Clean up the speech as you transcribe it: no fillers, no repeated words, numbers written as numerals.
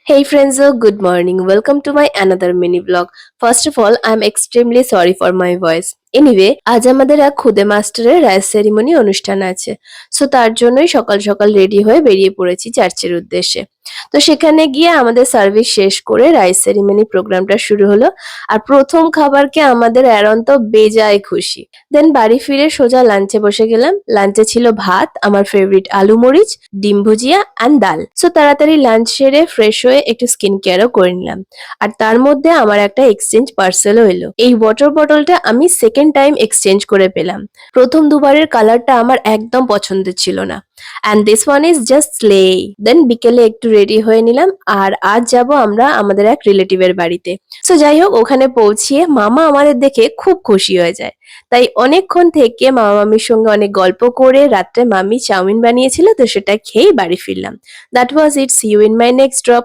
Hey friends, good morning. Welcome to my another mini vlog. First of all, I'm extremely sorry for my voice. Anyway আজ আমাদের এক খুদে মাস্টারের rice ceremony অনুষ্ঠান আছে। So তার জন্যই সকাল সকাল রেডি হয়ে বেরিয়ে পড়েছি চার্চের উদ্দেশ্যে। তো সেখানে গিয়ে আমাদের সার্ভিস শেষ করে রাইস সেরিমনি প্রোগ্রামটা শুরু হলো। আর প্রথম খাবারকে আমাদের এরন্ত বেজায় খুশি। দেন বাড়ি ফিরে সোজা লাঞ্চে বসে গেলাম। লাঞ্চে ছিল ভাত, আমার ফেভারিট আলু মরিচ, ডিম ভুজিয়া অ্যান্ড ডাল। সো তাড়াতাড়ি লাঞ্চ সেরে ফ্রেশ হয়ে একটু স্কিন কেয়ারও করে নিলাম। আর তার মধ্যে আমার একটা এক্সচেঞ্জ পার্সেলও এলো। এই ওয়াটার বটলটা আমি সেকেন্ড টাইম এক্সচেঞ্জ করে পেলাম। প্রথম দুবারের কালারটা আমার একদম পছন্দের ছিল না। And this one is just slay. Then বিকেলে একটু রেডি হয়ে নিলাম আর আজ যাব আমরা আমাদের এক রিলেটিভের বাড়িতে। সো যাই হোক ওখানে পৌঁছিয়ে মামা আমাদের দেখে খুব খুশি হয়ে যায়। তাই অনেকক্ষণ থেকে মামা মামির সঙ্গে অনেক গল্প করে রাত্রে মামি চাউমিন বানিয়েছিল তো সেটা খেয়েই বাড়ি ফিরলাম। That was it. See you in my next drop.